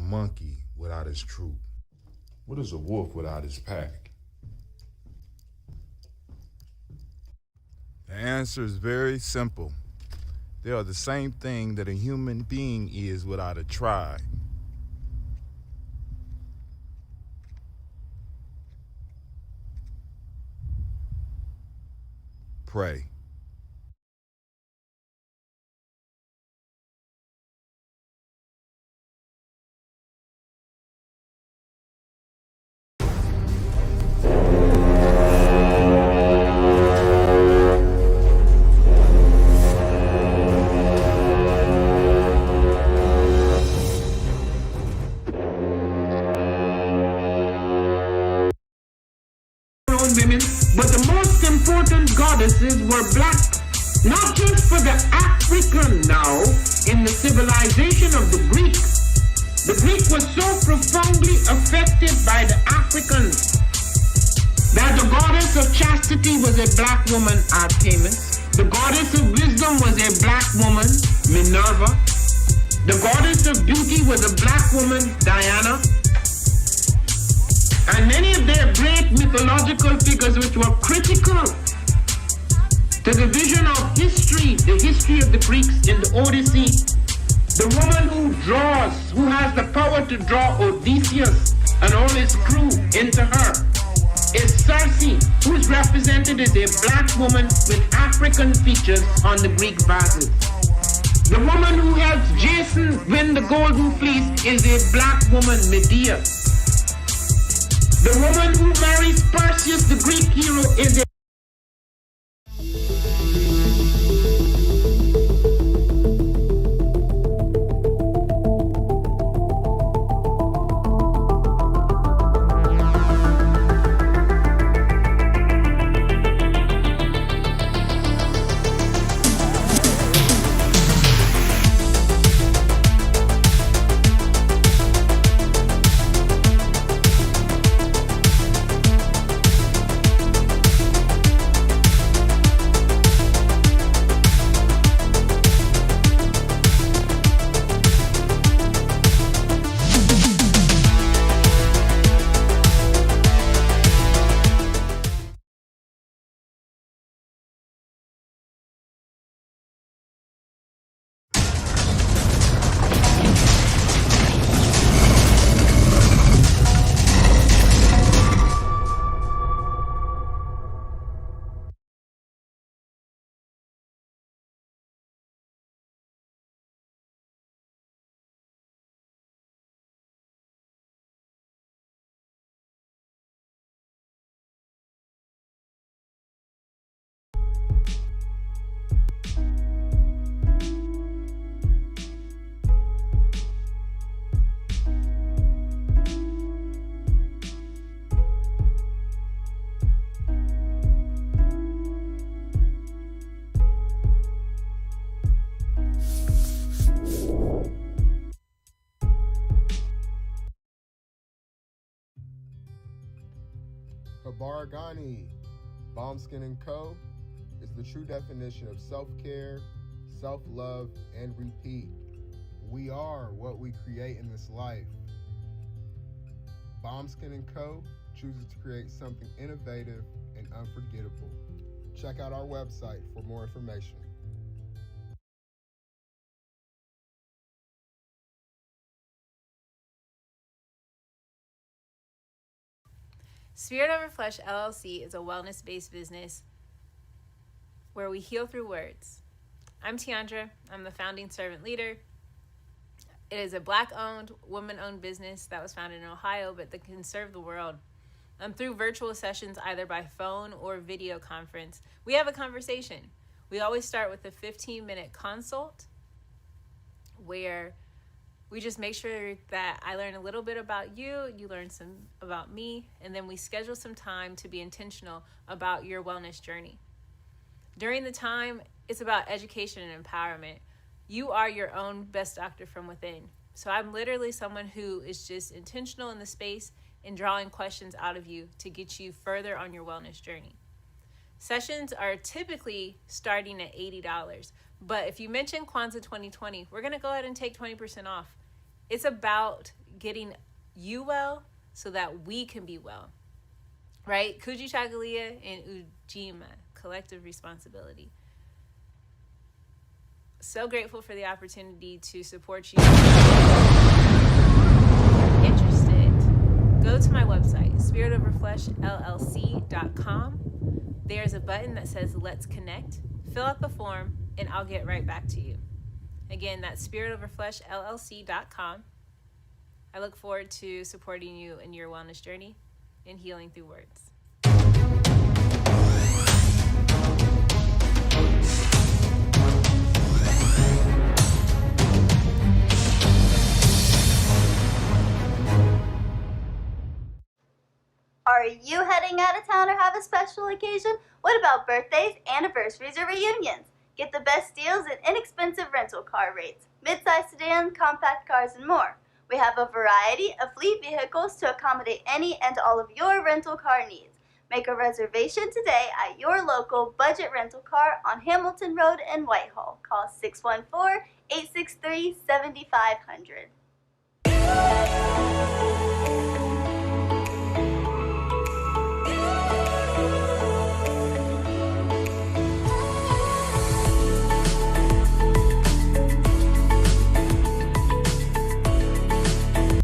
monkey without his troop? What is a wolf without his pack? The answer is very simple. They are the same thing that a human being is without a tribe. Pray. Women, but the most important goddesses were black, not just for the African now in the civilization of the Greek. The Greek was so profoundly affected by the Africans that the goddess of chastity was a black woman, Artemis. The goddess of wisdom was a black woman, Minerva. The goddess of beauty was a black woman, Diana. And many of their great mythological figures which were critical to the vision of history, the history of the Greeks in the Odyssey. The woman who draws, who has the power to draw Odysseus and all his crew into her, is Circe, who is represented as a black woman with African features on the Greek vases. The woman who helps Jason win the Golden Fleece is a black woman, Medea. The woman who marries Perseus, the Greek hero, is a Baragani, Bombskin & Co. is the true definition of self-care, self-love, and repeat. We are what we create in this life. Bombskin & Co. chooses to create something innovative and unforgettable. Check out our website for more information. Spirit Over Flesh LLC is a wellness-based business where we heal through words. I'm Tiandra. I'm the founding servant leader. It is a Black-owned, woman-owned business that was founded in Ohio, but that can serve the world. Through virtual sessions, either by phone or video conference, we have a conversation. We always start with a 15-minute consult where we just make sure that I learn a little bit about you, you learn some about me, and then we schedule some time to be intentional about your wellness journey. During the time, it's about education and empowerment. You are your own best doctor from within. So I'm literally someone who is just intentional in the space and drawing questions out of you to get you further on your wellness journey. Sessions are typically starting at $80, but if you mention Kwanzaa 2020, we're gonna go ahead and take 20% off. It's about getting you well so that we can be well. Right? Kuji Chagalia and Ujima, collective responsibility. So grateful for the opportunity to support you. Interested? Go to my website, spiritoverfleshllc.com. There's a button that says Let's Connect. Fill out the form, and I'll get right back to you. Again, that's spiritoverfleshllc.com. I look forward to supporting you in your wellness journey and healing through words. Are you heading out of town or have a special occasion? What about birthdays, anniversaries, or reunions? Get the best deals and inexpensive rental car rates, mid-size sedans, compact cars, and more. We have a variety of fleet vehicles to accommodate any and all of your rental car needs. Make a reservation today at your local budget rental car on Hamilton Road in Whitehall. Call 614-863-7500.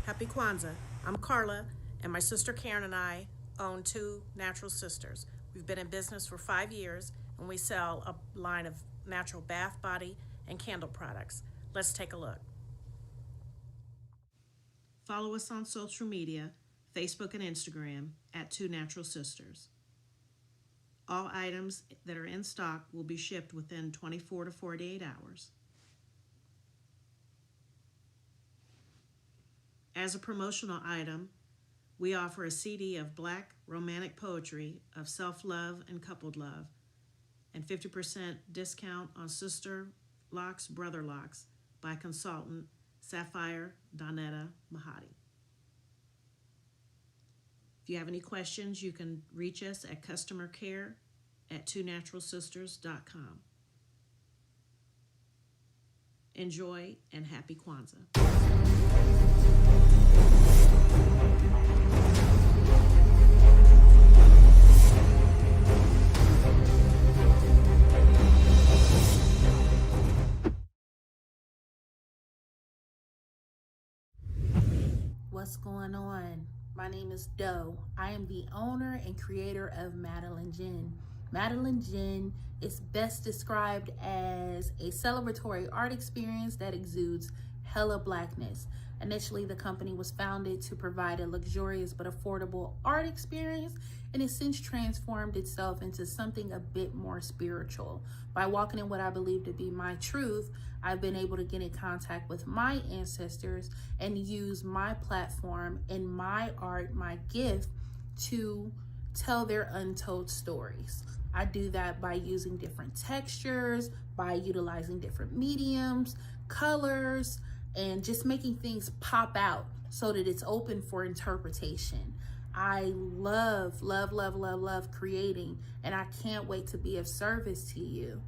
Happy Kwanzaa. I'm Carla, and my sister Karen and I own Two Natural Sisters. We've been in business for 5 years, and we sell a line of natural bath, body, and candle products. Let's take a look. Follow us on social media, Facebook and Instagram, at Two Natural Sisters. All items that are in stock will be shipped within 24 to 48 hours. As a promotional item, we offer a CD of Black romantic poetry of self-love and coupled love, and 50% discount on Sister Locks, Brother Locks by consultant Sapphire Donetta Mahadi. If you have any questions, you can reach us at customercare@twonaturalsisters.com. Enjoy and happy Kwanzaa. What's going on? My name is Doe. I am the owner and creator of Madeline Gin. Madeline Gin is best described as a celebratory art experience that exudes hella blackness. Initially, the company was founded to provide a luxurious but affordable art experience, and it's since transformed itself into something a bit more spiritual. By walking in what I believe to be my truth, I've been able to get in contact with my ancestors and use my platform and my art, my gift, to tell their untold stories. I do that by using different textures, by utilizing different mediums, colors, and just making things pop out so that it's open for interpretation. I love creating, and I can't wait to be of service to you.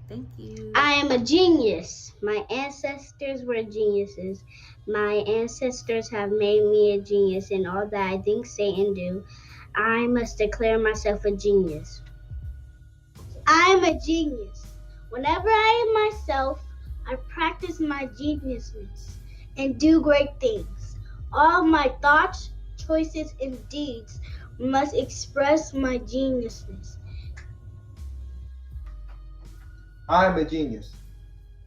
Thank you. I am a genius. My ancestors were geniuses. My ancestors have made me a genius in all that I think, say, and do. I must declare myself a genius. I am a genius. Whenever I am myself, I practice my geniusness and do great things. All my thoughts, choices, and deeds must express my geniusness. I am a genius.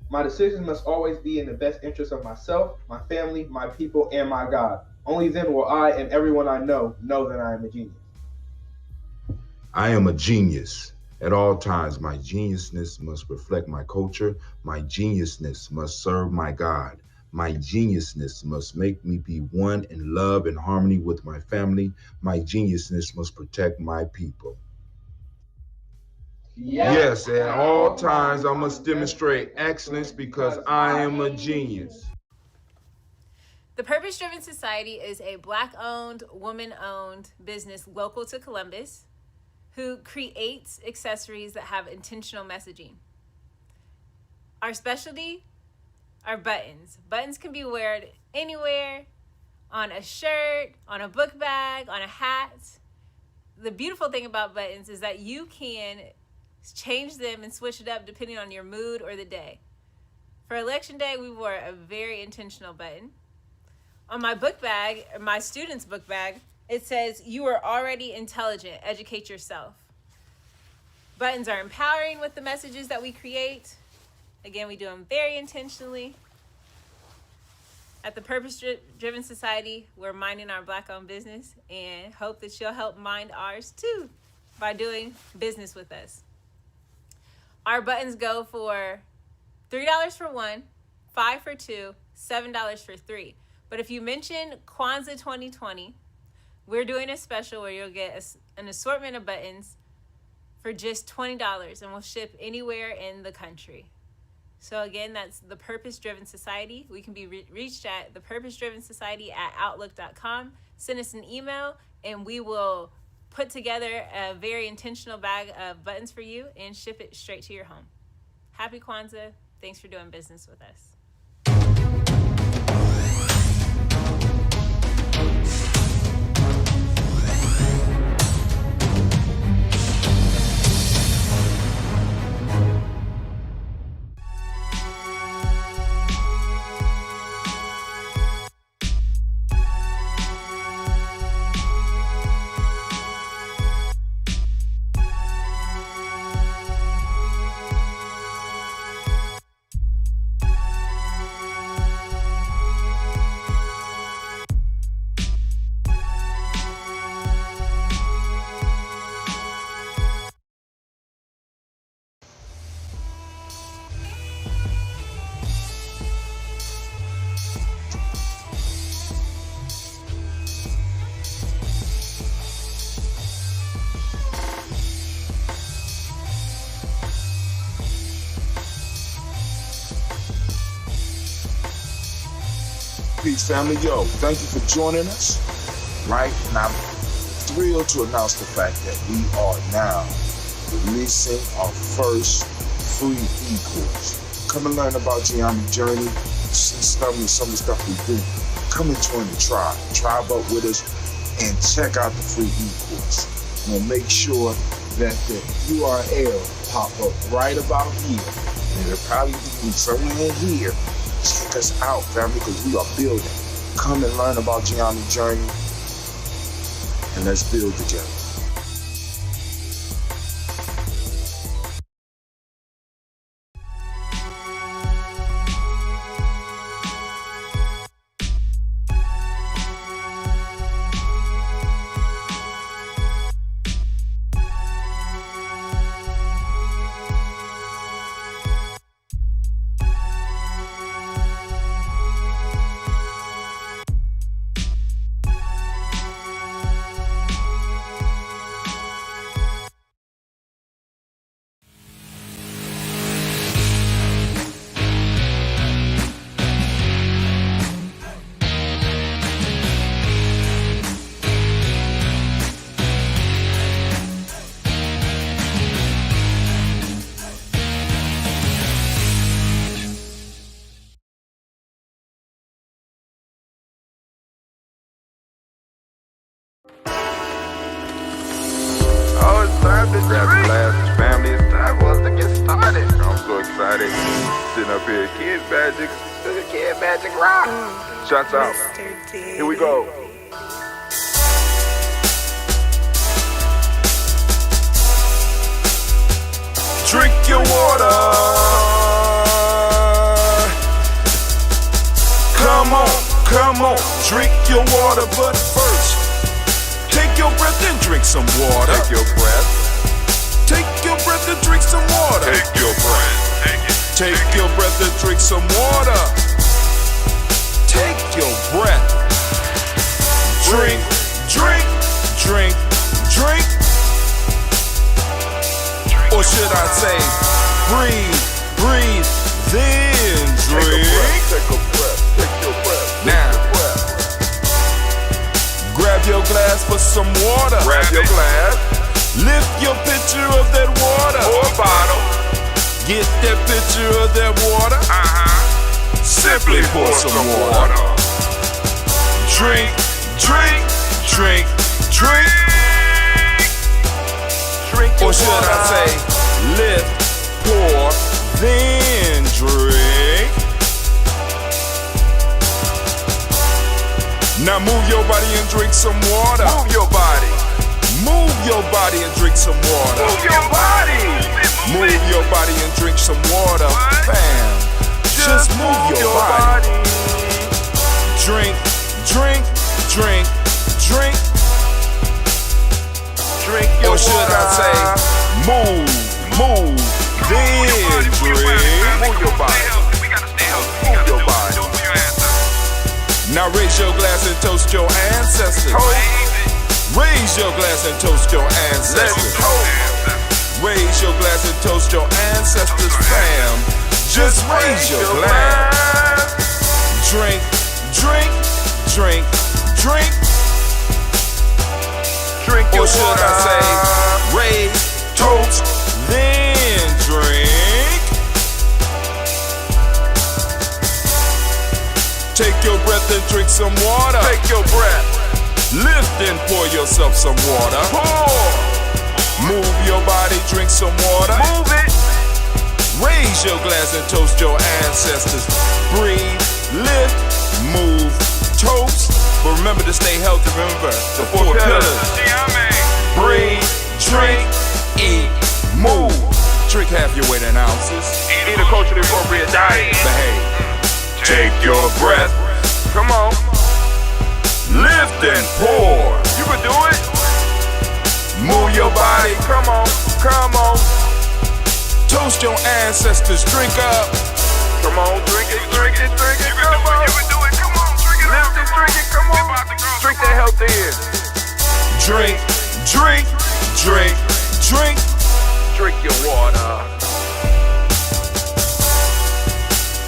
My decisions must always be in the best interest of myself, my family, my people, and my God. Only then will I and everyone I know that I am a genius. I am a genius. At all times, my geniusness must reflect my culture. My geniusness must serve my God. My geniusness must make me be one in love and harmony with my family. My geniusness must protect my people. Yes, at all times, I must demonstrate excellence because I am a genius. The Purpose Driven Society is a Black-owned, woman-owned business local to Columbus who creates accessories that have intentional messaging. Our specialty are buttons. Buttons can be worn anywhere, on a shirt, on a book bag, on a hat. The beautiful thing about buttons is that you can change them and switch it up depending on your mood or the day. For election day, we wore a very intentional button. On my book bag, my student's book bag, it says, "You are already intelligent, educate yourself." Buttons are empowering with the messages that we create. Again, we do them very intentionally. At the Purpose Driven Society, we're minding our Black-owned business and hope that you'll help mind ours too by doing business with us. Our buttons go for $3 for one, $5 for two, $7 for three. But if you mention Kwanzaa 2020, we're doing a special where you'll get an assortment of buttons for just $20, and we'll ship anywhere in the country. So again, that's the Purpose Driven Society. We can be reached at thepurposedrivensociety@outlook.com. Send us an email, and we will put together a very intentional bag of buttons for you and ship it straight to your home. Happy Kwanzaa. Thanks for doing business with us. Peace, family. Yo, thank you for joining us. Right? And I'm thrilled to announce the fact that we are now releasing our first free e-course. Come and learn about Geometry Journey, see some of the stuff we do. Come and join the tribe. Tribe up with us and check out the free e-course. We'll make sure that the URL pop up right about here. And it'll probably be somewhere in here. Check us out, family, because we are building. Come and learn about Geometry Journey, and let's build together. Grab your glasses, family. It's time for us to get started. I'm so excited. Sitting up here, Kid Magic Rock. Shouts out. Here we go. Drink your water. Come on, drink your water, but first, take your breath and drink some water. Take your breath. Take your breath and drink some water. Take your breath. Take your breath and drink some water. Take your breath. Drink. Or should I say, breathe, then drink. Take a breath. Take your breath. Now, grab your glass for some water. Grab your glass. Lift your pitcher of that water. Or bottle. Get that pitcher of that water. Simply pour some water. Drink, drink, drink, drink. Or should I say, lift, pour, then drink. Now move your body and drink some water. Move your body. Move your body and drink some water. Move your body. Move your body and drink some water. Fam, just move your body. Drink, drink, drink, drink. Drink your water. Or should I say, move, then drink. Move your body. Move your body. Now raise your glass and toast your ancestors. Raise your glass and toast your ancestors. Raise your glass and toast your ancestors, fam. Just raise your glass. Drink, drink, drink, drink. Drink your water. Or should I say, raise, toast, then drink. Take your breath and drink some water. Take your breath. Lift and pour yourself some water. Pour. Move your body, drink some water. Move it. Raise your glass and toast your ancestors. Breathe, lift, move, toast. But remember to stay healthy. Remember the four pillars. Breathe, drink, eat, move. Drink half your weight in ounces. Eat a culturally appropriate diet. Behave. Take your breath. Come on. Lift and pour. You can do it. Move your body. Come on. Come on. Toast your ancestors. Drink up. Come on. Drink it. Drink it. Drink it. Come on. You can do it. Come on. Drink it. Lift and drink it. Come on. Drink that health in. Drink. Drink. Drink. Drink. Drink your water.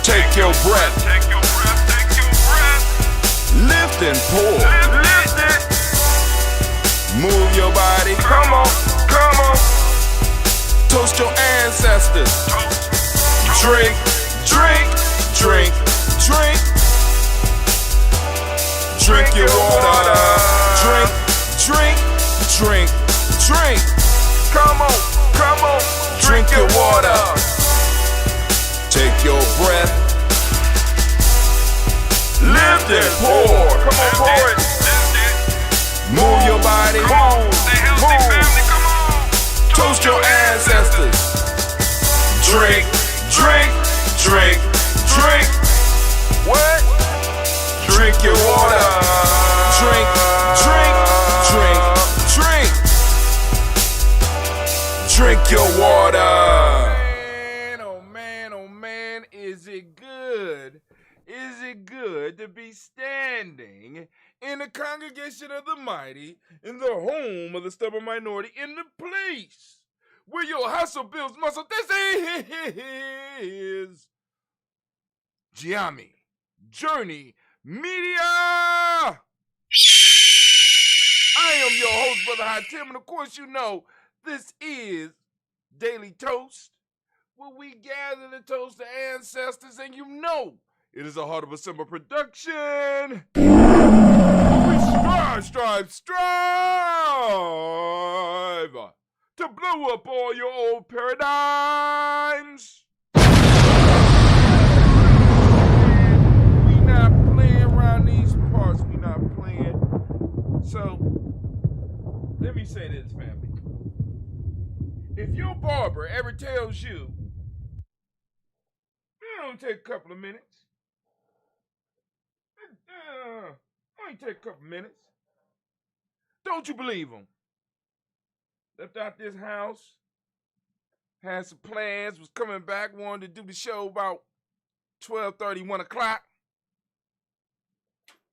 Take your breath. Take your breath. Take your breath. Lift and pour. Lift it. Move your body. Come on. Come on. Toast your ancestors. Drink. Drink. Drink. Drink. Drink your water. Drink. Drink. Drink. Drink. Come on. Come on. Drink your water. Take your breath. Lift and pour. Come on, pour it. Move your body. Move. Toast your ancestors. Drink. Drink. Drink. Drink. What? Drink your water. Drink. Drink. Drink. Drink. Drink your water. Is it good? Is it good to be standing in the congregation of the mighty, in the home of the stubborn minority, in the place where your hustle builds muscle? This is GNJMedia. I am your host, Brother High Tim, and of course you know this is Daily Toast, where we gather to toast the ancestors, and you know it is a Heart of a Simba production. We strive to blow up all your old paradigms. We not playing around these parts. We not playing. So, let me say this, family. If your barber ever tells you, only take a couple of minutes. Only take a couple of minutes. Don't you believe him? Left out this house, had some plans, was coming back, wanted to do the show about 12:30, 1 o'clock.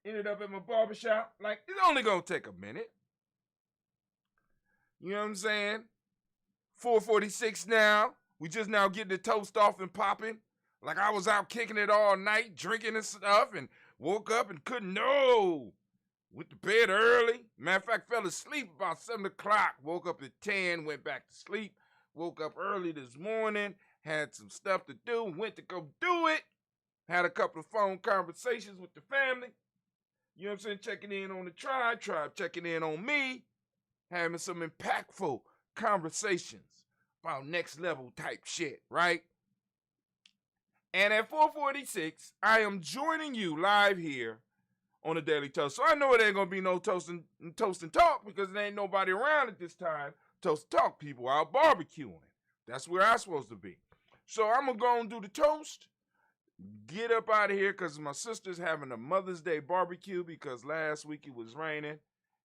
Ended up at my barbershop. Like, it's only gonna take a minute. You know what I'm saying? 4:46 now. We just now getting the toast off and popping. Like I was out kicking it all night, drinking and stuff, and woke up and couldn't know. Went to bed early. Matter of fact, fell asleep about 7 o'clock. Woke up at 10, went back to sleep. Woke up early this morning, had some stuff to do, went to go do it. Had a couple of phone conversations with the family. You know what I'm saying? Checking in on the tribe checking in on me, having some impactful conversations about next level type shit, right? And at 4:46, I am joining you live here on the Daily Toast. So I know it ain't gonna be no toast and talk because there ain't nobody around at this time. Toast and talk, people out barbecuing. That's where I'm supposed to be. So I'm gonna go and do the toast. Get up out of here because my sister's having a Mother's Day barbecue because last week it was raining.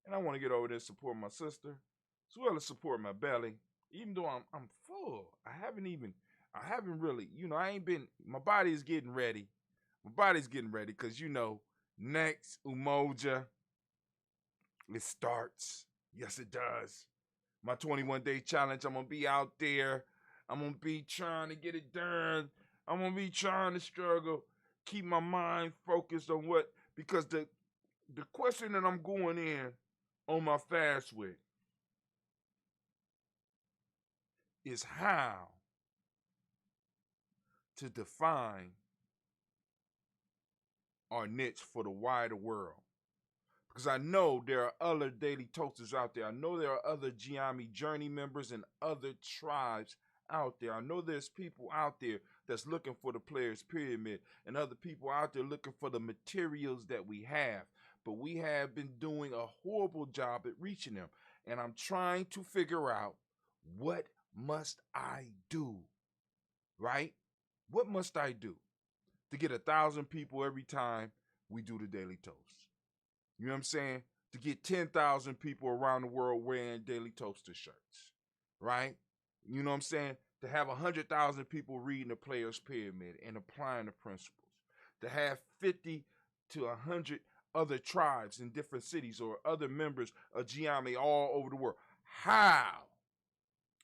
And I want to get over there and support my sister as well as support my belly. Even though I'm full. I haven't really, my body is getting ready. My body's getting ready because, next Umoja, it starts. Yes, it does. My 21-day challenge, I'm going to be out there. I'm going to be trying to get it done. I'm going to be trying to struggle, keep my mind focused on because the question that I'm going in on my fast with is how to define our niche for the wider world. Because I know there are other Daily Toasters out there. I know there are other GNJMedia Journey members and other tribes out there. I know there's people out there that's looking for the Players Pyramid and other people out there looking for the materials that we have. But we have been doing a horrible job at reaching them. And I'm trying to figure out, what must I do, right? What must I do to get 1,000 people every time we do the Daily Toast? You know what I'm saying? To get 10,000 people around the world wearing Daily Toaster shirts, right? You know what I'm saying? To have 100,000 people reading the Players Pyramid and applying the principles. To have 50 to 100 other tribes in different cities or other members of GNJMedia all over the world. How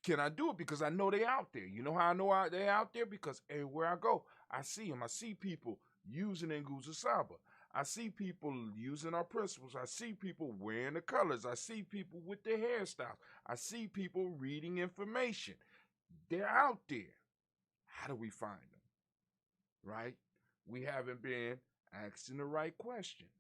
can I do it? Because I know they're out there. You know how I know they're out there? Because everywhere I go, I see them. I see people using Nguza Saba. I see people using our principles. I see people wearing the colors. I see people with their hairstyles. I see people reading information. They're out there. How do we find them? Right? We haven't been asking the right questions.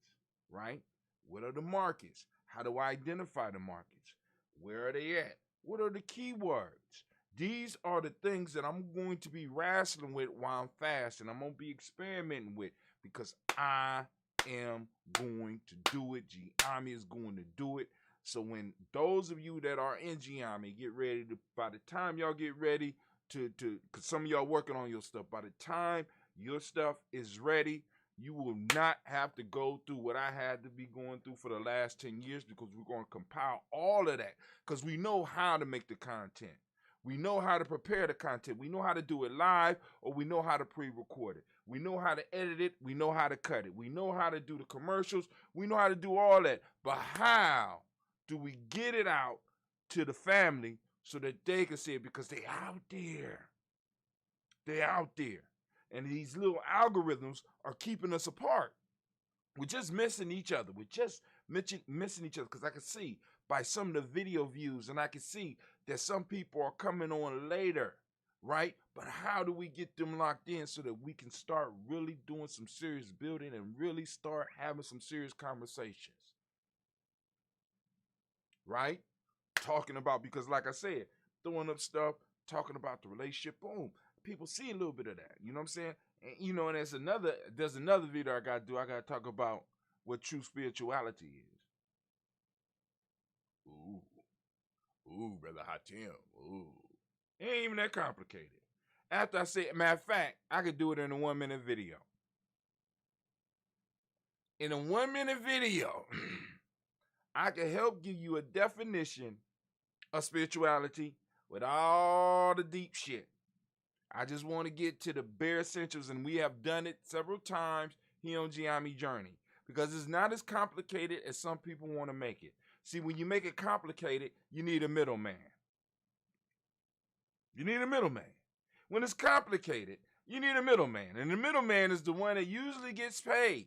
Right? What are the markets? How do I identify the markets? Where are they at? What are the keywords? These are the things that I'm going to be wrestling with while I'm fasting. I'm going to be experimenting with because I am going to do it. GNJMedia is going to do it. So when those of you that are in GNJMedia get ready to, by the time y'all get ready to, because some of y'all working on your stuff, by the time your stuff is ready, you will not have to go through what I had to be going through for the last 10 years because we're going to compile all of that because we know how to make the content. We know how to prepare the content. We know how to do it live or we know how to pre-record it. We know how to edit it. We know how to cut it. We know how to do the commercials. We know how to do all that. But how do we get it out to the family so that they can see it? Because they're out there. They're out there. And these little algorithms are keeping us apart. We're just missing each other. We're just missing each other because I can see by some of the video views and I can see that some people are coming on later, right? But how do we get them locked in so that we can start really doing some serious building and really start having some serious conversations, right? Talking about, because like I said, throwing up stuff, talking about the relationship, boom. People see a little bit of that, you know what I'm saying? And, and there's another video I got to do. I got to talk about what true spirituality is. Ooh, Brother Hatim. Ooh. It ain't even that complicated. After I say, matter of fact, I could do it in a 1-minute video. In a 1-minute video, I can help give you a definition of spirituality with all the deep shit. I just want to get to the bare essentials, and we have done it several times here on GNJMedia Journey because it's not as complicated as some people want to make it. See, when you make it complicated, you need a middleman. You need a middleman. When it's complicated, you need a middleman, and the middleman is the one that usually gets paid,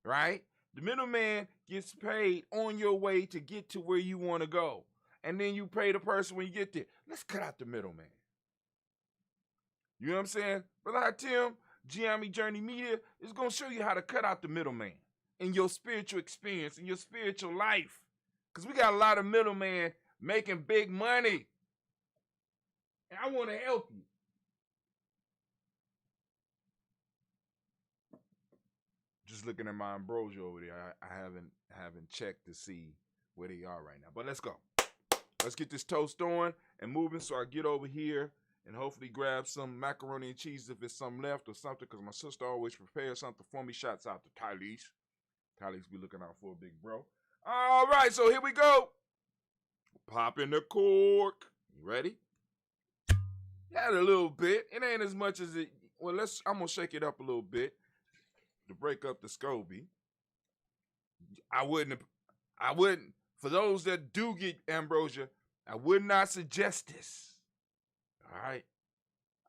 right? The middleman gets paid on your way to get to where you want to go, and then you pay the person when you get there. Let's cut out the middleman. You know what I'm saying? Brother Hatim, GNJMedia Journey Media is going to show you how to cut out the middleman. in your spiritual experience, in your spiritual life. Because we got a lot of middlemen making big money. And I want to help you. Just looking at my ambrosia over there, I haven't checked to see where they are right now. But let's go. Let's get this toast on and moving so I get over here and hopefully grab some macaroni and cheese if there's some left or something, because my sister always prepares something for me. Shouts out to Tylese. Tylese be looking out for a big bro. All right, so here we go. Pop in the cork. You ready? Add a little bit. It ain't as much as it. Well, I'm gonna shake it up a little bit to break up the SCOBY. I wouldn't. For those that do get ambrosia, I would not suggest this. All right?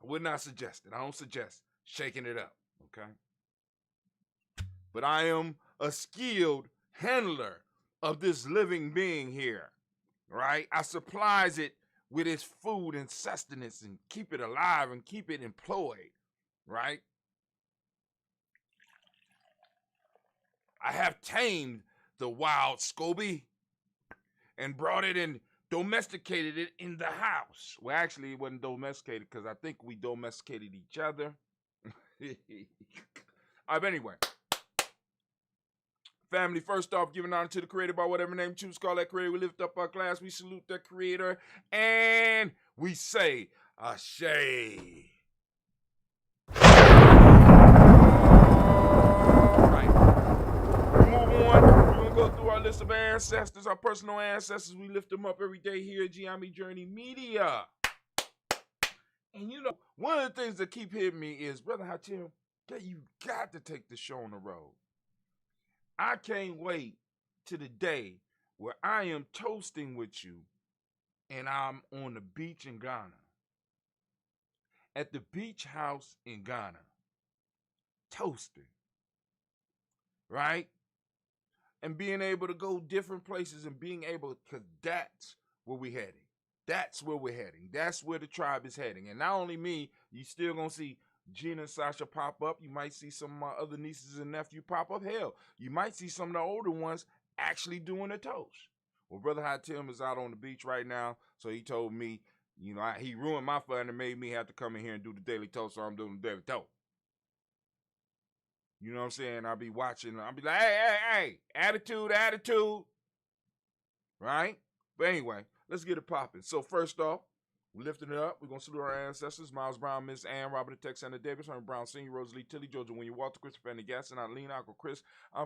I would not suggest it. I don't suggest shaking it up, okay? But I am a skilled handler of this living being here, right? I supplies it with its food and sustenance and keep it alive and keep it employed, right? I have tamed the wild SCOBY and brought it and domesticated it in the house. Well, actually, it wasn't domesticated because I think we domesticated each other. All right, but anyway. Family, first off, giving honor to the creator by whatever name you choose to call that creator. We lift up our glass, we salute that creator, and we say, Ashe. Go through our list of ancestors, our personal ancestors. We lift them up every day here at GNJMedia. And you know, one of the things that keep hitting me is, Brother Hatim, that you got to take the show on the road. I can't wait to the day where I am toasting with you and I'm on the beach in Ghana. At the beach house in Ghana. Toasting. Right? And being able to go different places and being able, because that's where we're heading. That's where we're heading. That's where the tribe is heading. And not only me, you still going to see Gina and Sasha pop up. You might see some of my other nieces and nephews pop up. Hell, you might see some of the older ones actually doing a toast. Well, Brother Hatim is out on the beach right now, so he told me, you know, he ruined my fun and made me have to come in here and do the daily toast, so I'm doing the daily toast. You know what I'm saying? I'll be watching. I'll be like, hey, attitude. Right? But anyway, let's get it popping. So first off, we're lifting it up. We're going to salute our ancestors. Miles Brown, Miss Ann, Robert the Texana Davis, Herman Brown Sr., Rosalie Tilly, Georgia William Walter, Christopher Fanny Gaston, Eileen, Uncle Chris,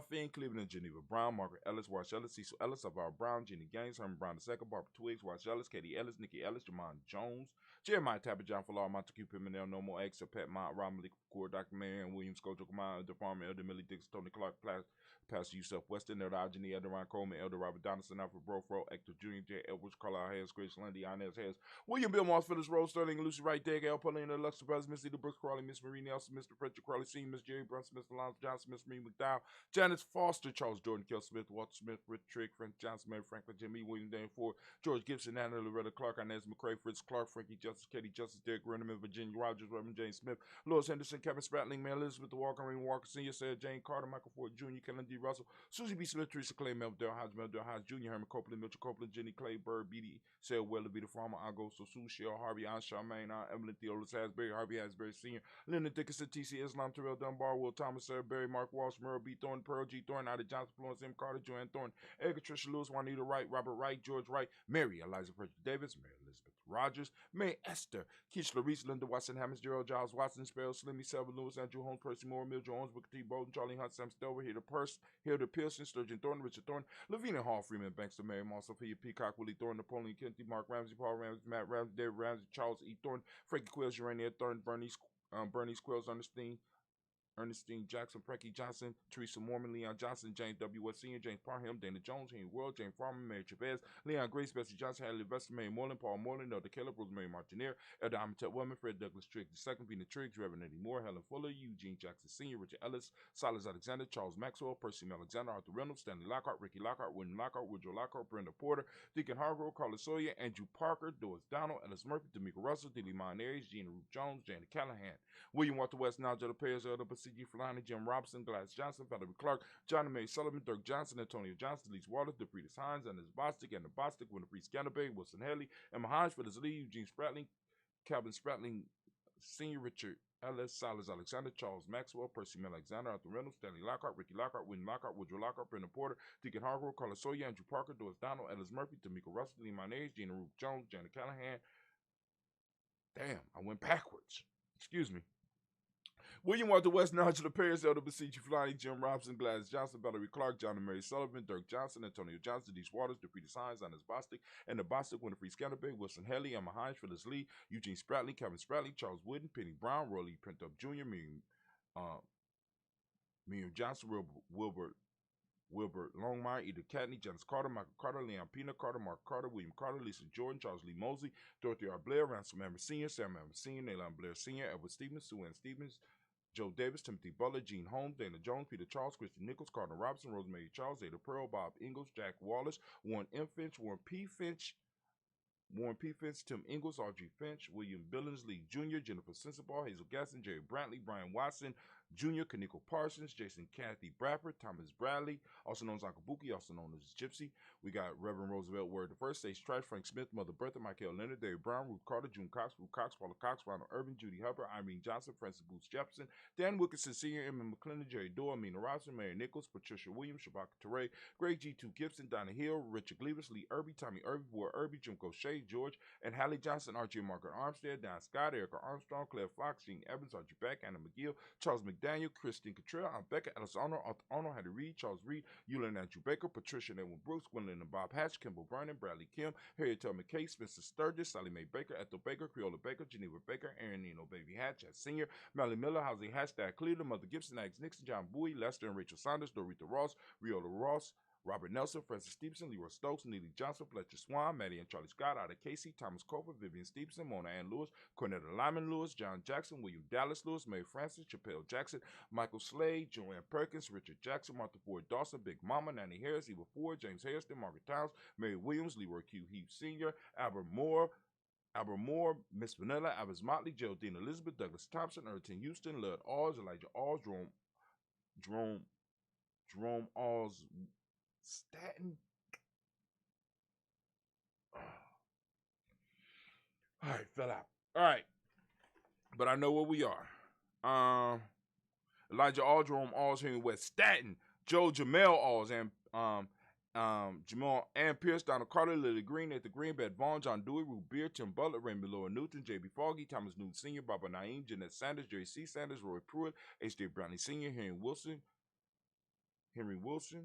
Finn, Cleveland, Geneva Brown, Margaret Ellis, Wash Ellis, Cecil Ellis, Alvaro Brown, Jenny Gaines, Herman Brown II, Barbara Twiggs, Wash Ellis, Katie Ellis, Nikki Ellis, Jamon Jones, Jeremiah Tapper, John Falar, Montague Pimenel, No More Eggs, Pet Mount, Ron Malik, Core, Dr. Marion Williams, Coach Okamah, Elder Farmer, Elder Millie Dix, Tony Clark, Pastor Yusuf Weston, Elder Ageni, Elder Ron Coleman, Elder Robert Donaldson, Alfred Brofro, Hector Jr., J. Edwards, Carlisle Hayes, Grace Lundy, Inez Hayes, William Bill Moss, Phyllis Rose, Sterling, Lucy Wright, Dag, L. Paulina, Luxor Brothers, Miss Lita Brooks Crawley, Miss Marie Nelson, Mr. Frederick Crawley, Sr., Miss Jerry Brunson, Mr. Lance Johnson, Miss Marie McDowell, Janice Foster, Charles Jordan, Kel Smith, Walter Smith, Rich Trigg, Frank Johnson, Mary Franklin, Jimmy, William Dan Ford, George Gibson, Anna Loretta Clark, Inez McCrae, Fritz Clark, Frankie Justice, Katie Justice, Derek Renneman, Virginia Rogers, Reverend James Smith, Louis Henderson, Kevin Spratling, Mary Elizabeth Walker, Irene Walker Sr., Sarah Jane Carter, Michael Ford Jr., Kellen D. Russell, Susie B. Smith, Teresa Clay, Mel Del Hodge, Jr., Herman Copeland, Mitchell Copeland, Jenny Clay, Bird, B.D., Sarah Weller, Vita Farmer, Ago, Sosu, Shell, Harvey, Ann Charmaine, Evelyn Theodolus Hasbury, Harvey Hasbury Sr., Lyndon Dickinson, T.C. Islam, Terrell Dunbar, Will Thomas, Sarah Berry, Mark Walsh, Merle B. Thornton, Pearl G. Thornton, Ida Johnson, Florence M. Carter, Joanne Thornton, Edgar Tricia Lewis, Juanita Wright, Robert Wright, George Wright, Mary Eliza Frederick Davis, Mary Elizabeth Rogers, May Esther, Keisha Reese, Linda Watson, Hammonds, Gerald Giles, Watson, Sparrow, Slimmy, Selvin Lewis, Andrew Holmes, Percy Moore, Mill Jones, Booker T. Bolden, Charlie Hunt, Sam Stover, Hilda Pearson, Sturgeon Thornton, Richard Thornton, Lavina Hall, Freeman Banks, Mary Moss, Sophia Peacock, Willie Thornton, Napoleon Kennedy, Mark Ramsey, Paul Ramsey, Matt Ramsey, David Ramsey, Charles E. Thornton, Frankie Quills, Urania Thornton, Bernice Quills, Ernestine Jackson, Frankie Johnson, Teresa Mormon, Leon Johnson, James W. West Sr., James Parham, Dana Jones, Henry World, James Farmer, Mary Chavez, Leon Grace, Bessie Johnson, Hadley Vester, Mary Moreland, Paul Moreland, Elder Caleb, Rosemary Martineer, Elder Amitep Woman, Fred Douglas Trigg II, Pina Triggs, Reverend Eddie Moore, Helen Fuller, Eugene Jackson Sr., Richard Ellis, Silas Alexander, Charles Maxwell, Percy Alexander, Arthur Reynolds, Stanley Lockhart, Ricky Lockhart, William Lockhart, Woodrow Lockhart, Brenda Porter, Deacon Hargrove, Carlos Sawyer, Andrew Parker, Doris Donald, Ellis Murphy, D'Amico Russell, Dilly Mon Aries, Gina Ruth Jones, Janet Callahan, William Walter West, Nigel Perez, Elder C.G. Fulani, Jim Robinson, Glass Johnson, Valerie Clark, John and Mary Sullivan, Dirk Johnson, Antonio Johnson, Lise Waters, DeFritas Hines, Anders Bostic, and the Bostic, Winifred Scanterbury, Wilson Haley, Emma Hines, Phyllis Lee, Eugene Spratling, Calvin Spratling, Senior Richard Ellis, Silas Alexander, Charles Maxwell, Percy Mel Alexander, Arthur Reynolds, Stanley Lockhart, Ricky Lockhart, William Lockhart, Woodrow Lockhart, Brendan Porter, Deacon Hargrove, Carlos Sawyer, Andrew Parker, Doris Donald, Ellis Murphy, Tamika Russell, Lee Mayonnaise, Gina Ruth Jones, Janet Callahan. Damn, I went backwards. Excuse me. William Walter West, Nigel Paris, Elder Basichi Fulani, Jim Robinson, Gladys Johnson, Valerie Clark, John and Mary Sullivan, Dirk Johnson, Antonio Johnson, Denise Waters, DeFritas Hines, Anders Bostic, and the Bostic, Winifred Scanterbury, Wilson Haley, Emma Hines, Phyllis Lee, Eugene Spratly, Kevin Spratly, Charles Wooden, Penny Brown, Roy Lee Pintup Jr., Miriam Johnson, Wilbert Longmire, Edith Catney, Janice Carter, Michael Carter, Leon Pina Carter, Mark Carter, William Carter, Lisa Jordan, Charles Lee Mosley, Dorothy R. Blair, Ransom Hammer Sr., Sam Hammer Sr., Nayland Blair Sr., Edward Stevens, Sue Ann Stevens, Joe Davis, Timothy Butler, Gene Holmes, Dana Jones, Peter Charles, Christian Nichols, Cardinal Robinson, Rosemary Charles, Ada Pearl, Bob Ingalls, Jack Wallace, Warren M. Finch, Warren P. Finch, Tim Ingalls, Audrey Finch, William Billings, Lee Jr., Jennifer Sensabaugh, Hazel Gasson, Jerry Brantley, Brian Watson, Jr., Kaniko Parsons, Jason Kathy Bradford, Thomas Bradley, also known as Uncle Buki, also known as Gypsy. We got Reverend Roosevelt Word the First, Sage Trice, Frank Smith, Mother Bertha, Michael Leonard, David Brown, Ruth Carter, June Cox, Ruth Cox, Paula Cox, Ronald Irvin, Judy Hubbard, Irene Johnson, Francis Booth Jefferson, Dan Wilkinson Sr., Emma McClendon, Jerry Doyle, Amina Robinson, Mary Nichols, Patricia Williams, Shabaka Teray, Greg G2 Gibson, Donna Hill, Richard Gleavis, Lee Irby, Tommy Irby, Boy Irby, Jim Gaucher, George, and Hallie Johnson, Archie and Margaret Armstead, Dan Scott, Erica Armstrong, Claire Fox, Jean Evans, Archie Beck, Anna McGill, Charles McDaniel, Christine Cottrell, Becca, Alice Arnold, Arthur Arnold, Hattie Reed, Charles Reed, Eulin Andrew Baker, Patricia and Edwin Brooks, Gwendolyn and Bob Hatch, Kimball Vernon, Bradley Kim, Harriet Tubman McKay, Spencer Sturgis, Sally Mae Baker, Ethel Baker, Creola Baker, Geneva Baker, Aaron Nino Baby Hatch, as Senior, Melly Miller, Housing Hashtag Cleveland, Mother Gibson, Alex Nixon, John Bowie, Lester and Rachel Saunders, Dorita Ross, Riola Ross, Robert Nelson, Francis Stevenson, Leroy Stokes, Neely Johnson, Fletcher Swan, Maddie and Charlie Scott, Ada Casey, Thomas Cofer, Vivian Stevenson, Mona Ann Lewis, Cornetta Lyman Lewis, John Jackson, William Dallas Lewis, Mary Francis, Chappelle Jackson, Michael Slade, Joanne Perkins, Richard Jackson, Martha Ford Dawson, Big Mama, Nanny Harris, Eva Ford, James Hairston, Margaret Towns, Mary Williams, Leroy Q. Heath Sr., Albert Moore, Miss Vanilla, Albert Motley, Geraldine Elizabeth, Douglas Thompson, Erton Houston, Lud Alls, Elijah Alls, Jerome Alls, Staten. All right, fell out. All right, but I know where we are. Elijah All, Jerome Alls, Henry West Staten, Joe Jamel Alls, and Jamal Ann Pierce, Donald Carter, Lily Green, at the Greenbed, Vaughn, John Dewey, Ruth Beer, Tim Butler, Raymond Laura Newton, J.B. Foggy, Thomas Newton Sr., Barbara Naeem, Jeanette Sanders, Jerry C. Sanders, Roy Pruitt, H.J. Brownlee Sr., Henry Wilson,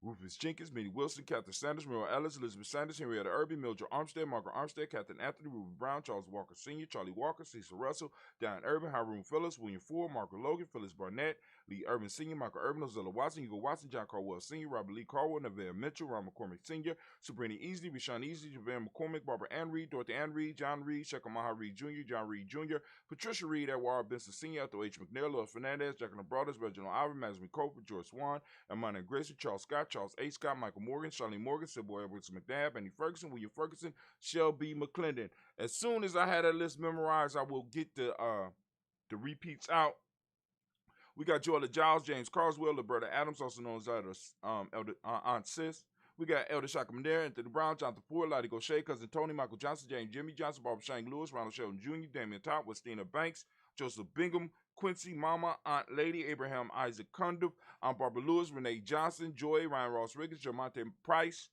Rufus Jenkins, Minnie Wilson, Catherine Sanders, Merle Ellis, Elizabeth Sanders, Henrietta Irby, Mildred Armstead, Margaret Armstead, Captain Anthony, Ruben Brown, Charles Walker Sr., Charlie Walker, Cecil Russell, Diane Irvin, Hiram Phillips, William Ford, Margaret Logan, Phyllis Barnett, Lee Irvin Sr., Michael Irvin, Ozella Watson, Hugo Watson, John Carwell Sr., Robert Lee Carwell, Neville Mitchell, Ron McCormick Sr., Sabrina Easley, Rashawn Easley, Javon McCormick, Barbara Ann Reed, Dorothy Ann Reed, John Reed, Shekamaha Reed Jr., John Reed Jr., Patricia Reed, Edward Benson Sr., Ethel H. McNair, Louis Fernandez, Jacqueline Brothers, Reginald Iver, Masmin Cofer, George Swan, Amanda Grayson, Charles Scott, Charles A. Scott, Michael Morgan, Charlene Morgan, Sybil Edwards McNabb, Annie Ferguson, William Ferguson, Shelby McClendon. As soon as I had that list memorized, I will get the repeats out. We got Joella Giles, James Carswell, Roberta Adams, also known as Elder Aunt Sis. We got Elder Shaka Madera, Anthony Brown, Jonathan Ford, Lottie Gaucher, Cousin Tony, Michael Johnson, James Jimmy Johnson, Barbara Shank Lewis, Ronald Sheldon Jr., Damian Top, Westina Banks, Joseph Bingham, Quincy Mama, Aunt Lady, Abraham Isaac Cundiff, Aunt Barbara Lewis, Renee Johnson, Joy, Ryan Ross Riggins, Jamonte Price,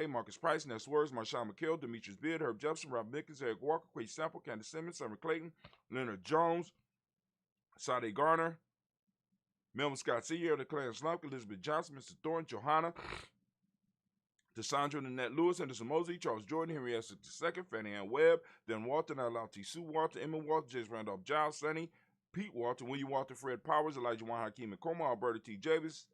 Marcus Price, Ness Words, Marshawn McKill, Demetrius Beard, Herb Jefferson, Rob Nichols, Eric Walker, Quay Sample, Candace Simmons, Summer Clayton, Leonard Jones, Sade Garner, Melvin Scott Sr., Elder Clarence Slump, Elizabeth Johnson, Mr. Thornton, Johanna, Cassandra Nanette Lewis, Henderson Mosley, Charles Jordan, Henry Essex II, Fannie Ann Webb, Dan Walter, Nalal T. Sue Walter, Emma Walter, James Randolph Giles, Sonny, Pete Walter, William Walter, Fred Powers, Elijah Juan Hakeem Coma, Alberta T. Davis,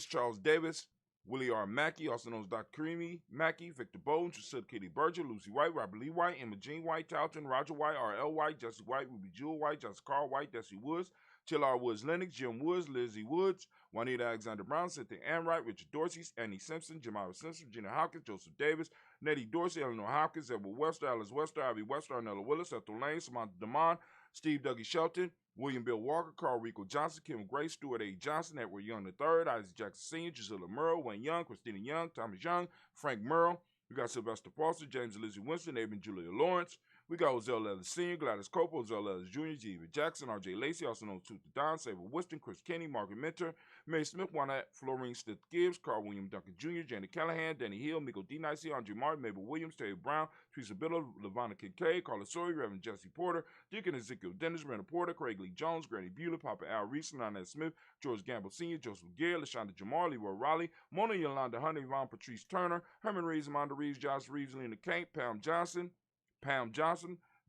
Charles Davis, Willie R. Mackey, also known as Dr. Creamy Mackey, Victor Bowden, Priscilla Kitty Berger, Lucy White, Robert Lee White, Emma Jean White, Talton, Roger White, R.L. White, Jesse White, Ruby Jewel White, Johnson Carl White, Desi Woods, Chill R. Woods Lennox, Jim Woods, Lizzie Woods, Juanita Alexander Brown, Cynthia Anwright, Richard Dorsey, Annie Simpson, Jemima Simpson, Gina Hopkins, Joseph Davis, Nettie Dorsey, Eleanor Hopkins, Edward Webster, Alice Webster, Ivy Webster, Arnella Willis, Ethel Lane, Samantha Damon, Steve Dougie Shelton, William Bill Walker, Carl Rico Johnson, Kim Gray, Stuart A. Johnson, Edward Young III, Isaac Jackson Sr., Gisela Murrow, Wayne Young, Christina Young, Thomas Young, Frank Murrow. We got Sylvester Foster, James and Lizzie Winston, Abe and Julia Lawrence. We got Ozell Ellis Sr., Gladys Copeland, Ozell Ellis Jr., G. Jackson, R.J. Lacey, also known as Tooth Don, Saber Winston, Chris Kenny, Margaret Mentor, Mary Smith, Juanette, Florine Smith Gibbs, Carl William Duncan Jr., Janet Callahan, Danny Hill, Miko D. Nicey, Andre Martin, Mabel Williams, Terry Brown, Teresa Biddle, Lavonna Kincaid, Carla Sawyer, Reverend Jesse Porter, Deacon Ezekiel Dennis, Brenda Porter, Craig Lee Jones, Granny Bueller, Papa Al Reese, Lynette Smith, George Gamble Sr., Joseph Gare, LaShonda Jamar, Leroy Raleigh, Mona Yolanda Honey, Yvonne Patrice Turner, Herman Reeves, Amanda Reeves, Josh Reeves, Lena Kane, Pam Johnson,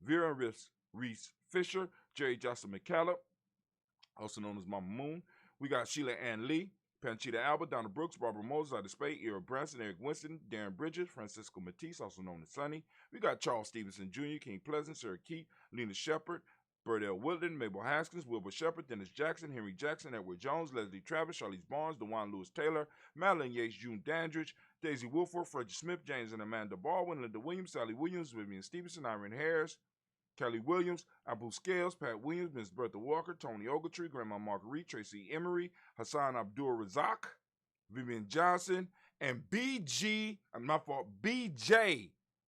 Vera Reese Fisher, Jerry Johnson McCallum, also known as Mama Moon. We got Sheila Ann Lee, Panchita Albert, Donna Brooks, Barbara Moses, Ida Spade, Era Branson, Eric Winston, Darren Bridges, Francisco Matisse, also known as Sonny. We got Charles Stevenson Jr., King Pleasant, Sarah Keat, Lena Shepard, Burdell Woodland, Mabel Haskins, Wilbur Shepard, Dennis Jackson, Henry Jackson, Edward Jones, Leslie Travis, Charlize Barnes, DeJuan Lewis Taylor, Madeline Yates, June Dandridge, Daisy Wilford, Frederick Smith, James and Amanda Baldwin, Linda Williams, Sally Williams, Vivian Stevenson, Irene Harris, Kelly Williams, Abu Scales, Pat Williams, Ms. Bertha Walker, Tony Ogletree, Grandma Marguerite, Tracy Emery, Hassan Abdul Razak, Vivian Johnson, and BJ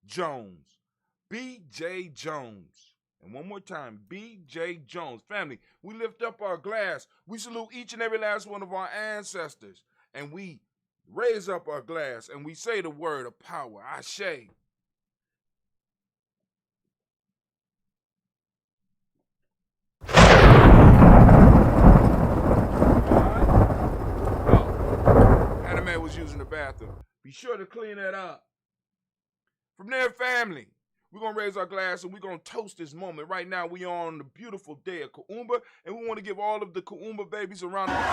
Jones. BJ Jones. And one more time, BJ Jones. Family, we lift up our glass. We salute each and every last one of our ancestors. And we raise up our glass and we say the word of power. Ashe. Anime was using the bathroom. Be sure to clean that up. From there, family, we're going to raise our glass and we're going to toast this moment. Right now, we are on the beautiful day of Kuumba, and we want to give all of the Kuumba babies around the world.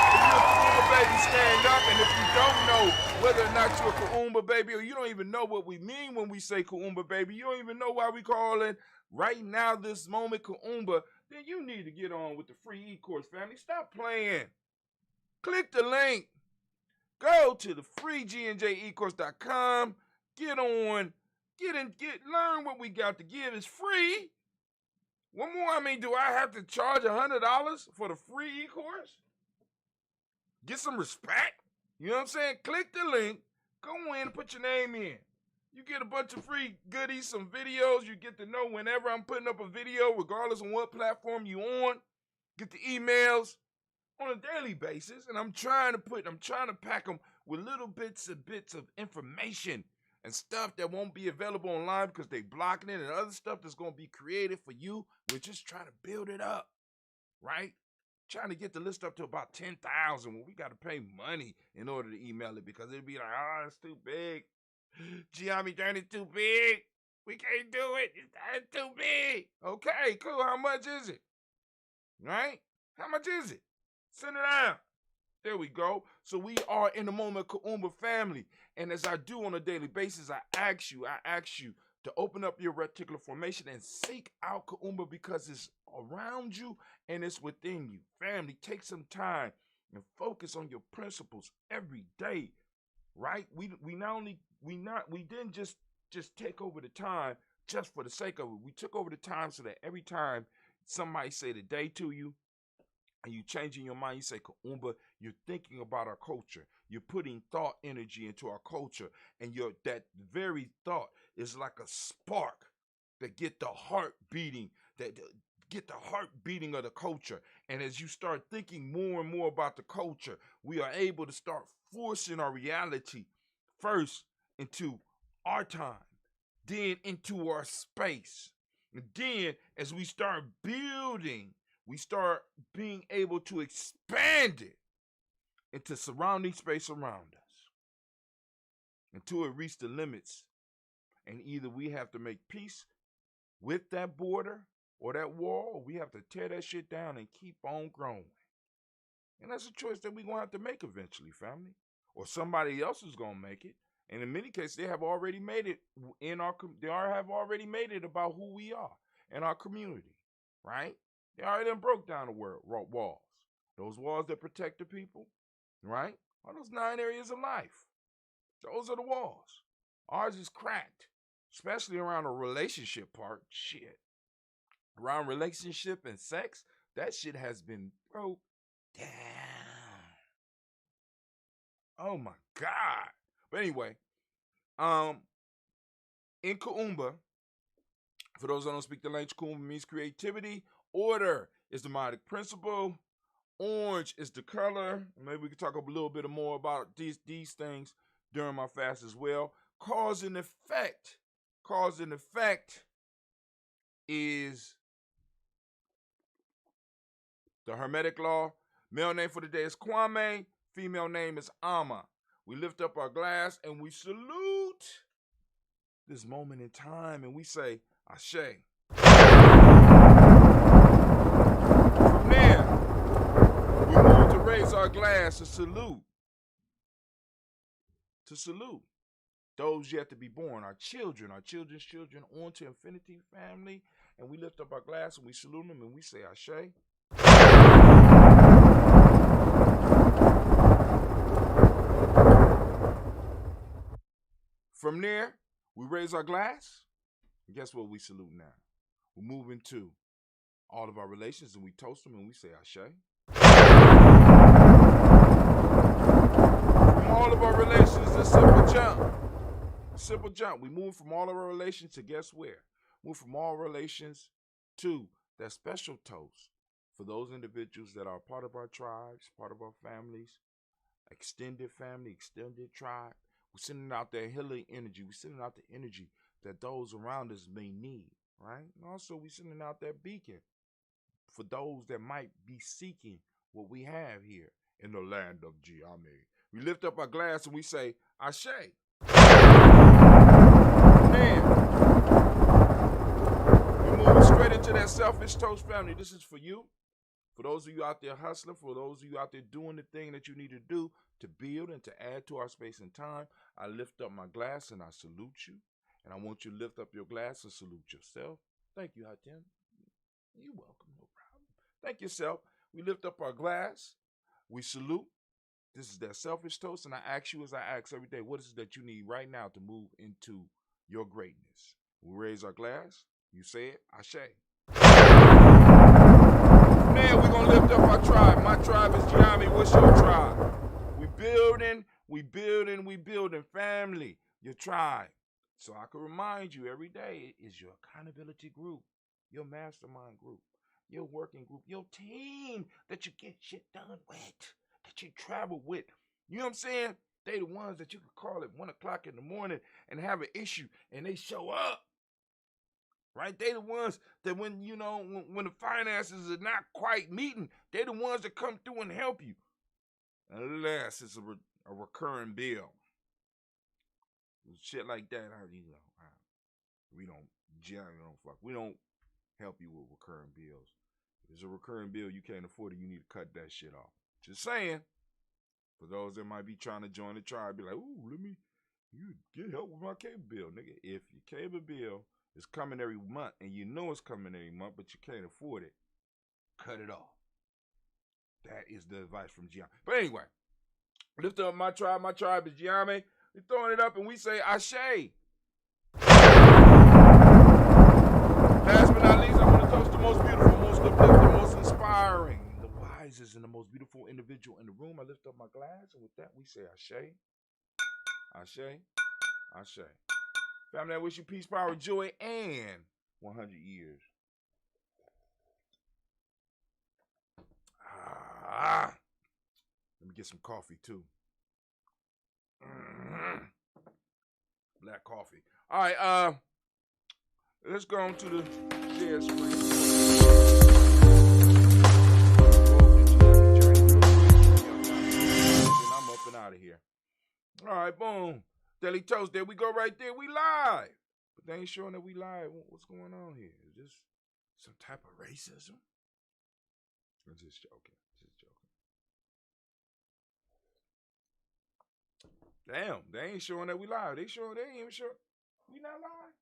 If you're a Kuumba baby, stand up. And if you don't know whether or not you're a Kuumba baby, or you don't even know what we mean when we say Kuumba baby, you don't even know why we call it right now, this moment, Kuumba, then you need to get on with the free e-course, family. Stop playing. Click the link. Go to the free GNJecourse.com. Get on. Learn what we got to give. It's free. One more, do I have to charge $100 for the free e-course? Get some respect. You know what I'm saying? Click the link. Go in and put your name in. You get a bunch of free goodies, some videos. You get to know whenever I'm putting up a video, regardless of what platform you on. Get the emails on a daily basis, and I'm trying to pack them with little bits of information and stuff that won't be available online because they blocking it, and other stuff that's going to be created for you. We're just trying to build it up, right? Trying to get the list up to about 10,000 when we got to pay money in order to email it because it'd be like, oh, it's too big. Giami Journey's too big. We can't do it. It's too big. Okay, cool. How much is it? Right? How much is it? Send it out. There we go. So we are in the moment, Kuumba family. And as I do on a daily basis, I ask you to open up your reticular formation and seek out Kuumba because it's around you and it's within you. Family, take some time and focus on your principles every day. Right? We didn't just take over the time just for the sake of it. We took over the time so that every time somebody say the day to you, and you changing your mind, you say, Kuumba, you're thinking about our culture. You're putting thought energy into our culture. And that very thought is like a spark that get the heart beating, of the culture. And as you start thinking more and more about the culture, we are able to start forcing our reality first into our time, then into our space. And then as we start building, we start being able to expand it into surrounding space around us until it reaches the limits. And either we have to make peace with that border or that wall, or we have to tear that shit down and keep on growing. And that's a choice that we're going to have to make eventually, family. Or somebody else is going to make it. And in many cases, they have already made it about who we are in our community. right? They already done broke down the walls. Those walls that protect the people, right? Are those 9 areas of life. Those are the walls. Ours is cracked, especially around the relationship part. Shit. Around relationship and sex, that shit has been broke down. Oh my God. But anyway, in Kuumba, for those who don't speak the language, Kuumba means creativity. Order is the modic principle. Orange is the color. Maybe we can talk a little bit more about these things during my fast as well. Cause and effect. Cause and effect is the Hermetic law. Male name for the day is Kwame. Female name is Ama. We lift up our glass and we salute this moment in time and we say, Ashe. From there, we move to raise our glass to salute. To salute those yet to be born, our children's children, on to infinity family. And we lift up our glass and we salute them and we say, Ashe. From there, we raise our glass. And guess what we salute now? We're moving to all of our relations and we toast them and we say Ashe. From all of our relations, a simple jump. A simple jump. We move from all of our relations to guess where? Move from all relations to that special toast for those individuals that are part of our tribes, part of our families, extended family, extended tribe. We're sending out that healing energy. We're sending out the energy that those around us may need, right? And also we're sending out that beacon for those that might be seeking what we have here in the land of GNJMedia. We lift up our glass and we say, Ashe. Man, we're moving straight into that selfish toast family. This is for you. For those of you out there hustling, for those of you out there doing the thing that you need to do to build and to add to our space and time, I lift up my glass and I salute you. And I want you to lift up your glass and salute yourself. Thank you, Hatem. You're welcome, no problem. Thank yourself. We lift up our glass. We salute. This is that selfish toast. And I ask you as I ask every day, what is it that you need right now to move into your greatness? We raise our glass. You say it. Ashe. Man, we're going to lift up our tribe. My tribe is GNJMedia. What's your tribe? We building family, your tribe. So I can remind you every day is your accountability group, your mastermind group, your working group, your team that you get shit done with, that you travel with. You know what I'm saying? They the ones that you could call at 1 o'clock in the morning and have an issue and they show up. Right? They the ones that when the finances are not quite meeting, they the ones that come through and help you. Unless it's a recurring bill. Shit like that, we don't help you with recurring bills. If it's a recurring bill, you can't afford it, you need to cut that shit off. Just saying. For those that might be trying to join the tribe, be like, ooh, you get help with my cable bill, nigga. If your cable bill is coming every month and you know it's coming every month, but you can't afford it, cut it off. That is the advice from GNJMedia. But anyway, lift up my tribe. My tribe is GNJMedia. We're throwing it up and we say Ashe. Last but not least, I want to toast the most beautiful, most uplifting, most inspiring, the wisest and the most beautiful individual in the room. I lift up my glass and with that we say Ashe. Ashe. Ashe. Family, I wish you peace, power, joy, and 100 years. Let me get some coffee, too. Black coffee. All right, let's go on to the share screen. And I'm up and out of here. All right, boom. Daily Toast, there we go right there. We live. But they ain't showing that we live. What's going on here? Is this some type of racism? I'm just joking. Damn, they ain't showing that we live. They ain't even showing we not live.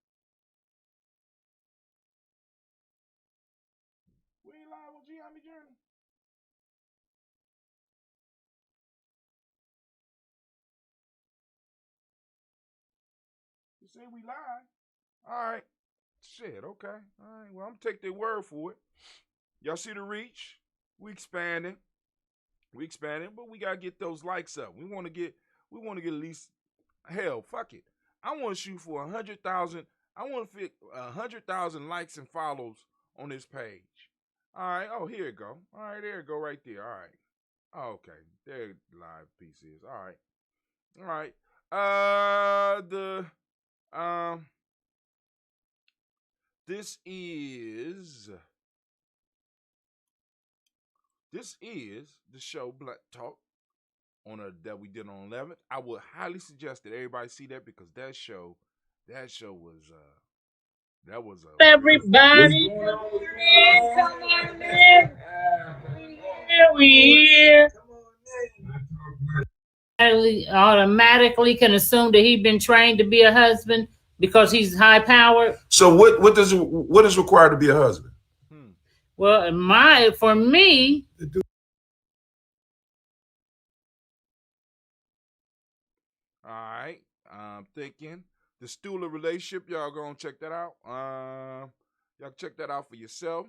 Gianni Journey? You say we live. All right. Shit, okay. All right. Well, I'm gonna take their word for it. Y'all see the reach? We expanding. But we gotta get those likes up. We wanna get at least, hell, fuck it. I wanna shoot for 100,000. I wanna fit 100,000 likes and follows on this page. All right. Oh, here it go. All right, there it go right there. All right. Oh, okay. There the live piece is. All right. All right. This is the show Black Talk that we did on 11th. I would highly suggest that everybody see that because that show was Everybody, come on in. Here we automatically can assume that he's been trained to be a husband because he's high powered. So what is required to be a husband? Well, for me, all right. I'm thinking the stool of relationship. Y'all gonna check that out. Y'all check that out for yourself.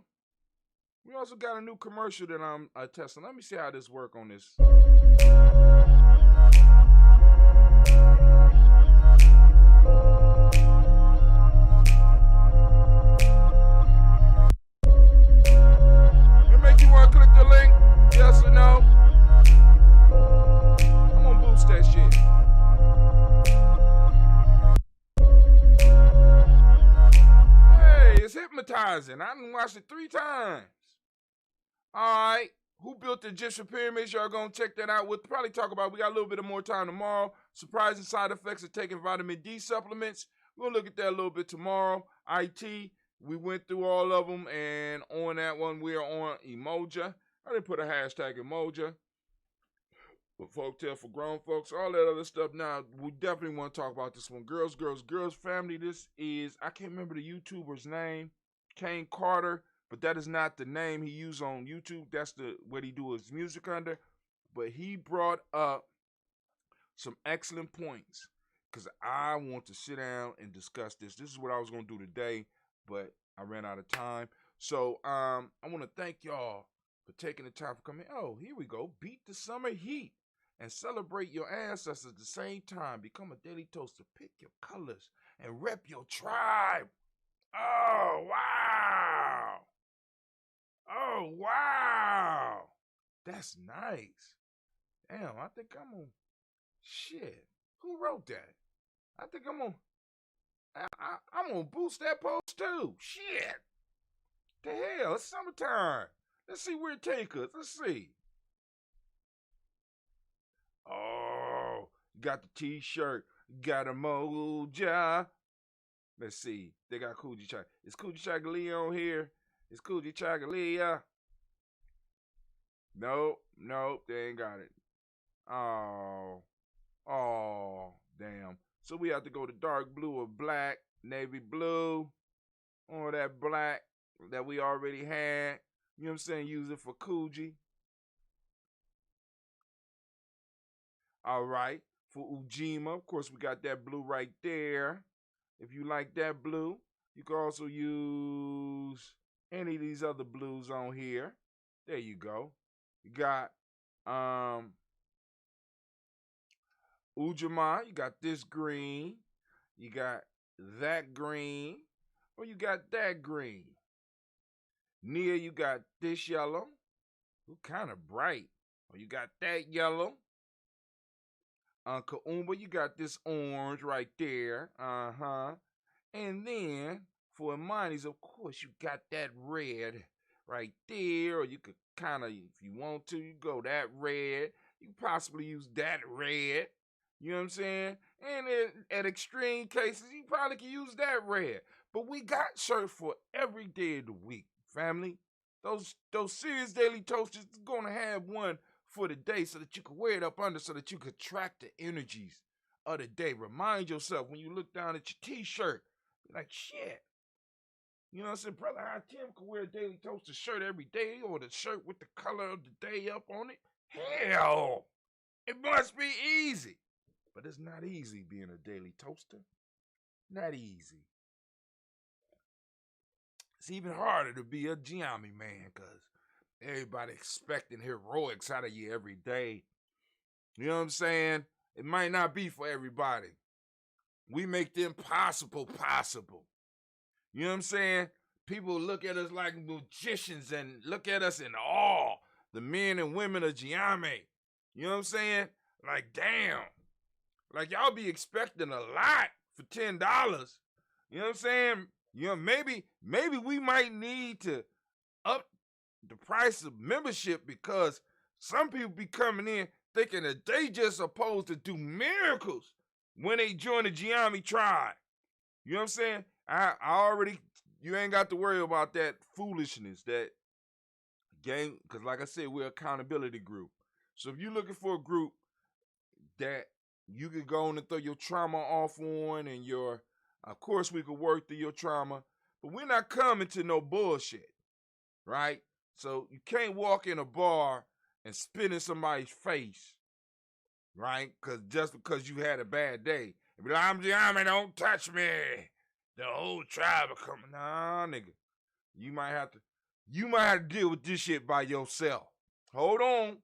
We also got a new commercial that I'm testing. Let me see how this work on this. It make you want to click the link? Yes or no? I'm gonna boost that shit. Hey, it's hypnotizing. I done watched it 3 times. All right. Who built the Egyptian pyramids? Y'all gonna check that out. We'll probably talk about. We got a little bit of more time tomorrow. Surprising side effects of taking vitamin D supplements. We'll look at that a little bit tomorrow. IT. We went through all of them, and on that one, we are on Emoja. I didn't put a hashtag Emoja. But folktale for grown folks, all that other stuff. Now, we definitely want to talk about this one. Girls family. This is, I can't remember the YouTuber's name. Kane Carter. But that is not the name he used on YouTube. That's what he do his music under. But he brought up some excellent points because I want to sit down and discuss this. This is what I was going to do today, but I ran out of time. So I want to thank y'all for taking the time for coming. Oh, here we go. Beat the summer heat and celebrate your ancestors at the same time. Become a daily toaster. Pick your colors and rep your tribe. Oh, wow. Oh, wow. That's nice. Damn, I think I'm on. Shit. Who wrote that? I think I'm on. I'm gonna boost that post too. Shit. The hell, it's summertime. Let's see where it takes us. Let's see. Oh, got the t-shirt. Got a moja. Let's see. They got Coochie Chag. Is Coochie Chagalia on here? Is Coochie Chagalia? Nope, they ain't got it. Oh, damn. So we have to go to dark blue or black, navy blue, or that black that we already had. You know what I'm saying? Use it for Coochie. All right. For Ujima, of course, we got that blue right there. If you like that blue, you can also use any of these other blues on here. There you go. You got Ujima, you got this green, you got that green, or you got that green. Nia, you got this yellow, kind of bright, or you got that yellow. Kuumba, you got this orange right there, and then for Imani's, of course, you got that red right there, or you could kind of, if you want to, you go that red. You possibly use that red. You know what I'm saying? And at extreme cases, you probably can use that red. But we got shirts for every day of the week, family. Those serious daily toasters is gonna have one for the day so that you can wear it up under so that you could track the energies of the day. Remind yourself when you look down at your t-shirt, be like, shit, You know what I'm saying? Brother High Tim could wear a Daily Toaster shirt every day, or the shirt with the color of the day up on it. Hell, it must be easy. But it's not easy being a Daily Toaster. Not easy. It's even harder to be a Gianni man, because everybody expecting heroics out of you every day. You know what I'm saying? It might not be for everybody. We make the impossible possible. You know what I'm saying? People look at us like magicians and look at us in awe. The men and women of Gianni. You know what I'm saying? Like, damn. Like, y'all be expecting a lot for $10. You know what I'm saying? You know, maybe we might need to up the price of membership, because some people be coming in thinking that they just supposed to do miracles when they join the Gianni tribe. You know what I'm saying? I already, you ain't got to worry about that foolishness, that game, because like I said, we're an accountability group. So if you're looking for a group that you could go on and throw your trauma off on, and of course we could work through your trauma, but we're not coming to no bullshit, right? So you can't walk in a bar and spit in somebody's face, right? Just because you had a bad day. And be like, I'm Gianni, don't touch me. The whole tribe will come. Nah, nigga. You might have to deal with this shit by yourself. Hold on.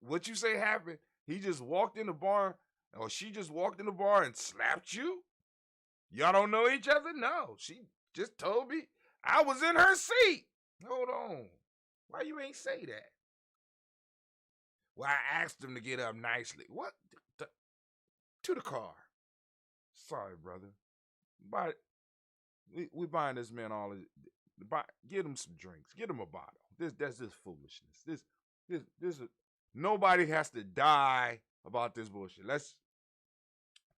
What you say happened? He just walked in the bar, or she just walked in the bar and slapped you? Y'all don't know each other? No. She just told me I was in her seat. Hold on. Why you ain't say that? Well, I asked him to get up nicely. What? To the car. Sorry, brother. But we buying this man all his. Get him some drinks. Get him a bottle. That's just foolishness. This nobody has to die about this bullshit. Let's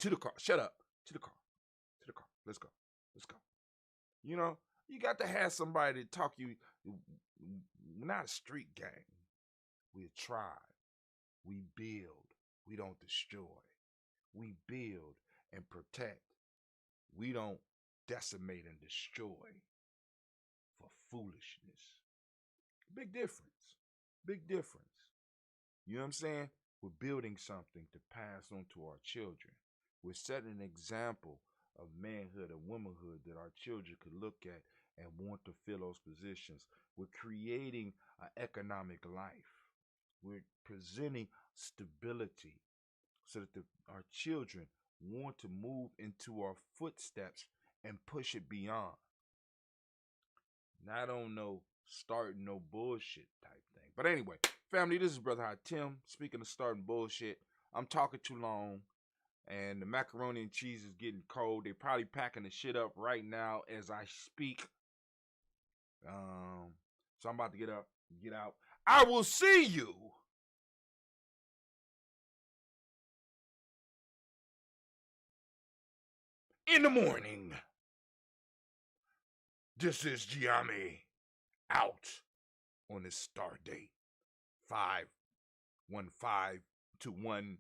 to the car. Shut up. To the car. Let's go. You know, you got to have somebody to talk you. We're not a street gang. We're a tribe. We build. We don't destroy. We build and protect. We don't decimate and destroy for foolishness. Big difference. You know what I'm saying? We're building something to pass on to our children. We're setting an example of manhood and womanhood that our children could look at and want to fill those positions. We're creating an economic life. We're presenting stability so that our children want to move into our footsteps and push it beyond. Not on no starting no bullshit type thing. But anyway, family, this is Brother High Tim. Speaking of starting bullshit, I'm talking too long, and the macaroni and cheese is getting cold. They're probably packing the shit up right now as I speak. So I'm about to get out. I will see you in the morning. This is Gianni out on this star date 51521-5.